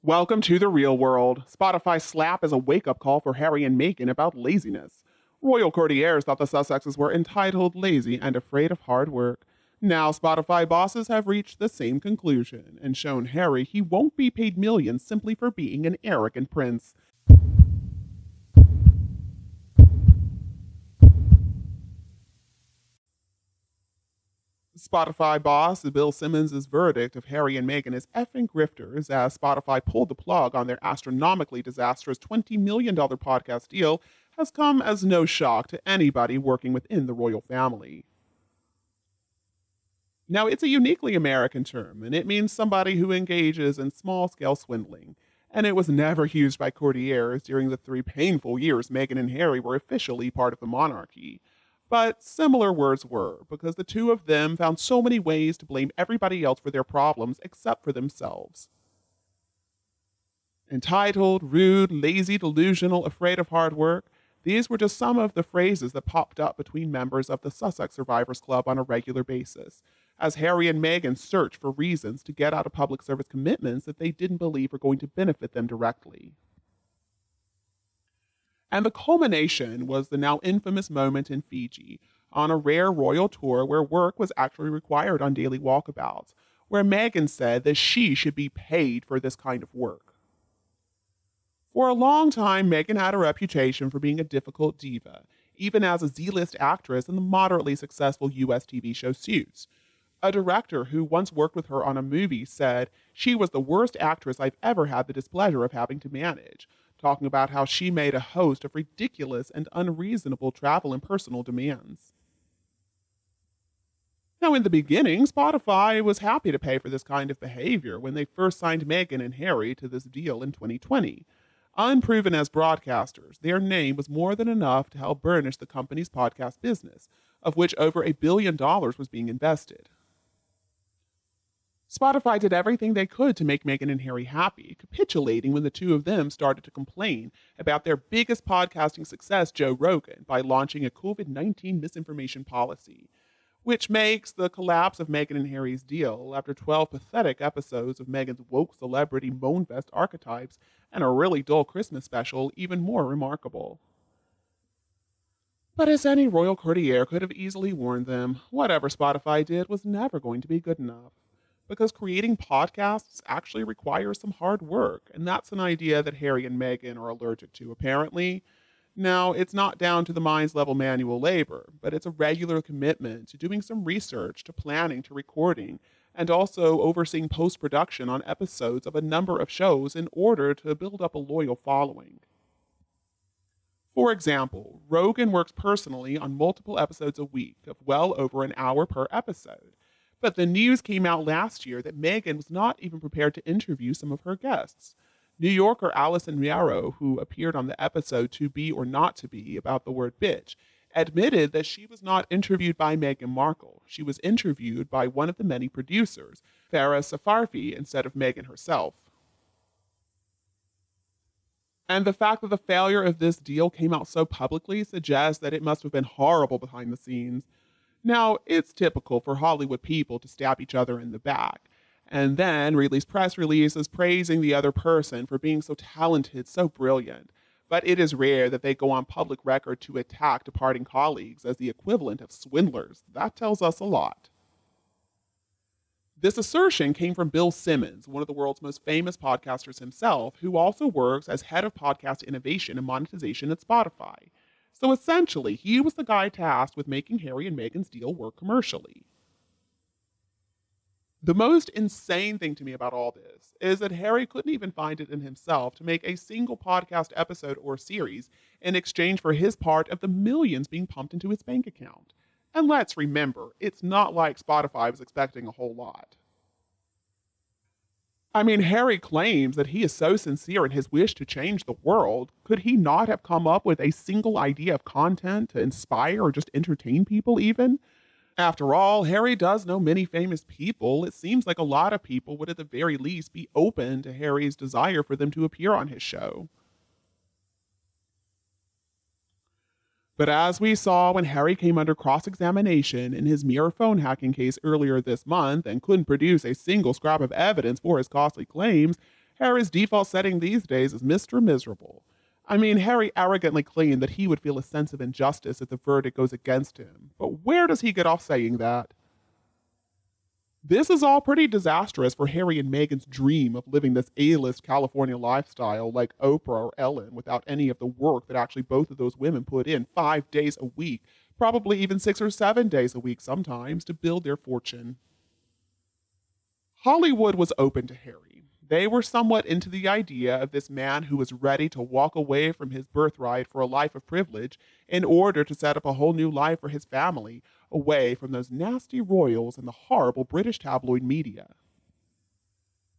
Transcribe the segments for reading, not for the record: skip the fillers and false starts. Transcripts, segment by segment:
Welcome to the real world. Spotify's slap is a wake-up call for Harry and Meghan about laziness. Royal courtiers thought the Sussexes were entitled, lazy, and afraid of hard work. Now Spotify bosses have reached the same conclusion and shown Harry he won't be paid millions simply for being an arrogant prince. Spotify boss Bill Simmons' verdict of Harry and Meghan as effing grifters as Spotify pulled the plug on their astronomically disastrous $20 million podcast deal has come as no shock to anybody working within the royal family. Now, it's a uniquely American term, and it means somebody who engages in small-scale swindling, and it was never used by courtiers during the 3 painful years Meghan and Harry were officially part of the monarchy. But similar words were, because the two of them found so many ways to blame everybody else for their problems except for themselves. Entitled, rude, lazy, delusional, afraid of hard work, these were just some of the phrases that popped up between members of the Sussex Survivors Club on a regular basis, as Harry and Meghan searched for reasons to get out of public service commitments that they didn't believe were going to benefit them directly. And the culmination was the now infamous moment in Fiji, on a rare royal tour where work was actually required on daily walkabouts, where Meghan said that she should be paid for this kind of work. For a long time, Meghan had a reputation for being a difficult diva, even as a Z-list actress in the moderately successful US TV show Suits. A director who once worked with her on a movie said she was the worst actress I've ever had the displeasure of having to manage, talking about how she made a host of ridiculous and unreasonable travel and personal demands. Now, in the beginning, Spotify was happy to pay for this kind of behavior when they first signed Meghan and Harry to this deal in 2020. Unproven as broadcasters, their name was more than enough to help burnish the company's podcast business, of which over $1 billion was being invested. Spotify did everything they could to make Meghan and Harry happy, capitulating when the two of them started to complain about their biggest podcasting success, Joe Rogan, by launching a COVID-19 misinformation policy, which makes the collapse of Meghan and Harry's deal after 12 pathetic episodes of Meghan's woke celebrity moanfest archetypes and a really dull Christmas special even more remarkable. But as any royal courtier could have easily warned them, whatever Spotify did was never going to be good enough. Because creating podcasts actually requires some hard work, and that's an idea that Harry and Meghan are allergic to, apparently. Now, it's not down to the mind's level manual labor, but it's a regular commitment to doing some research, to planning, to recording, and also overseeing post-production on episodes of a number of shows in order to build up a loyal following. For example, Rogan works personally on multiple episodes a week of well over an hour per episode. But the news came out last year that Meghan was not even prepared to interview some of her guests. New Yorker Alison Yarrow, who appeared on the episode To Be or Not to Be about the word bitch, admitted that she was not interviewed by Meghan Markle. She was interviewed by one of the many producers, Farah Safarfi, instead of Meghan herself. And the fact that the failure of this deal came out so publicly suggests that it must have been horrible behind the scenes. Now, it's typical for Hollywood people to stab each other in the back, and then release press releases praising the other person for being so talented, so brilliant. But it is rare that they go on public record to attack departing colleagues as the equivalent of swindlers. That tells us a lot. This assertion came from Bill Simmons, one of the world's most famous podcasters himself, who also works as head of podcast innovation and monetization at Spotify. So essentially, he was the guy tasked with making Harry and Meghan's deal work commercially. The most insane thing to me about all this is that Harry couldn't even find it in himself to make a single podcast episode or series in exchange for his part of the millions being pumped into his bank account. And let's remember, it's not like Spotify was expecting a whole lot. I mean, Harry claims that he is so sincere in his wish to change the world. Could he not have come up with a single idea of content to inspire or just entertain people even? After all, Harry does know many famous people. It seems like a lot of people would at the very least be open to Harry's desire for them to appear on his show. But as we saw when Harry came under cross-examination in his mirror phone hacking case earlier this month and couldn't produce a single scrap of evidence for his costly claims, Harry's default setting these days is Mr. Miserable. I mean, Harry arrogantly claimed that he would feel a sense of injustice if the verdict goes against him. But where does he get off saying that? This is all pretty disastrous for Harry and Meghan's dream of living this A-list California lifestyle like Oprah or Ellen without any of the work that actually both of those women put in 5 days a week, probably even 6 or 7 days a week sometimes, to build their fortune. Hollywood was open to Harry. They were somewhat into the idea of this man who was ready to walk away from his birthright for a life of privilege in order to set up a whole new life for his family, away from those nasty royals and the horrible British tabloid media.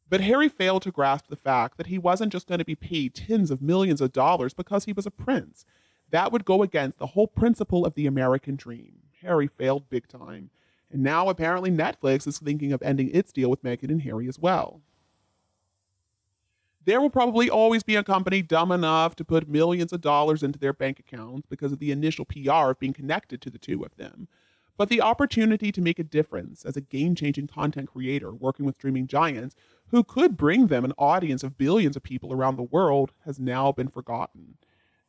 But Harry failed to grasp the fact that he wasn't just going to be paid tens of millions of dollars because he was a prince. That would go against the whole principle of the American dream. Harry failed big time. And now apparently Netflix is thinking of ending its deal with Meghan and Harry as well. There will probably always be a company dumb enough to put millions of dollars into their bank accounts because of the initial PR of being connected to the two of them. But the opportunity to make a difference as a game-changing content creator working with streaming giants who could bring them an audience of billions of people around the world has now been forgotten.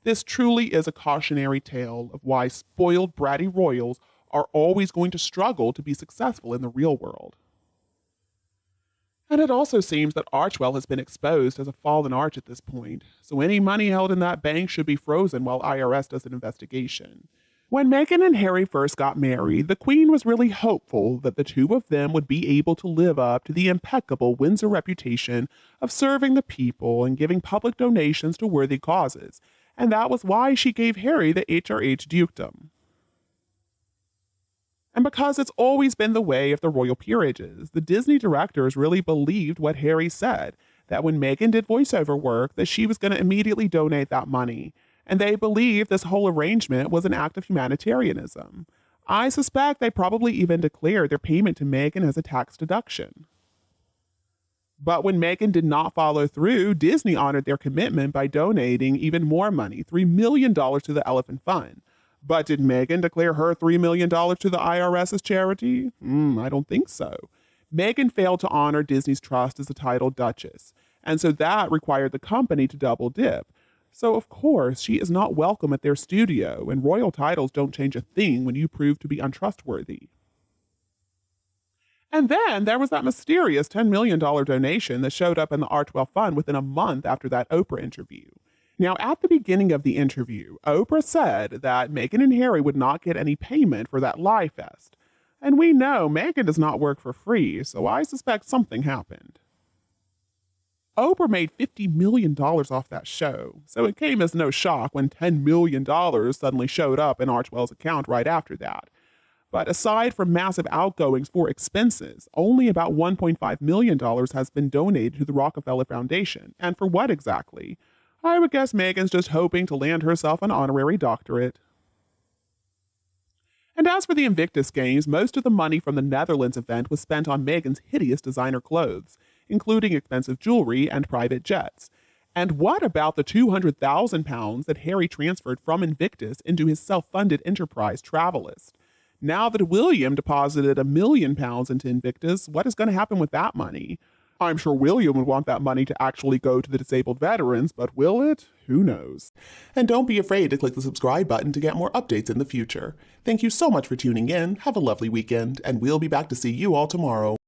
This truly is a cautionary tale of why spoiled, bratty royals are always going to struggle to be successful in the real world. And it also seems that Archewell has been exposed as a fallen arch at this point, so any money held in that bank should be frozen while IRS does an investigation. When Meghan and Harry first got married, the Queen was really hopeful that the two of them would be able to live up to the impeccable Windsor reputation of serving the people and giving public donations to worthy causes, and that was why she gave Harry the HRH dukedom. And because it's always been the way of the royal peerages, the Disney directors really believed what Harry said, that when Meghan did voiceover work, that she was going to immediately donate that money. And they believed this whole arrangement was an act of humanitarianism. I suspect they probably even declared their payment to Meghan as a tax deduction. But when Meghan did not follow through, Disney honored their commitment by donating even more money, $3 million to the Elephant Fund. But did Meghan declare her $3 million to the IRS as charity? I don't think so. Meghan failed to honor Disney's trust as the title Duchess, and so that required the company to double dip. So of course, she is not welcome at their studio, and royal titles don't change a thing when you prove to be untrustworthy. And then there was that mysterious $10 million donation that showed up in the Archewell Fund within a month after that Oprah interview. Now, at the beginning of the interview, Oprah said that Meghan and Harry would not get any payment for that Lie Fest. And we know Meghan does not work for free, so I suspect something happened. Oprah made $50 million off that show, so it came as no shock when $10 million suddenly showed up in Archewell's account right after that. But aside from massive outgoings for expenses, only about $1.5 million has been donated to the Rockefeller Foundation. And for what exactly? I would guess Meghan's just hoping to land herself an honorary doctorate. And as for the Invictus Games, most of the money from the Netherlands event was spent on Meghan's hideous designer clothes, including expensive jewelry and private jets. And what about the £200,000 that Harry transferred from Invictus into his self-funded enterprise, Travelist? Now that William deposited £1 million into Invictus, what is going to happen with that money? I'm sure William would want that money to actually go to the disabled veterans, but will it? Who knows? And don't be afraid to click the subscribe button to get more updates in the future. Thank you so much for tuning in, have a lovely weekend, and we'll be back to see you all tomorrow.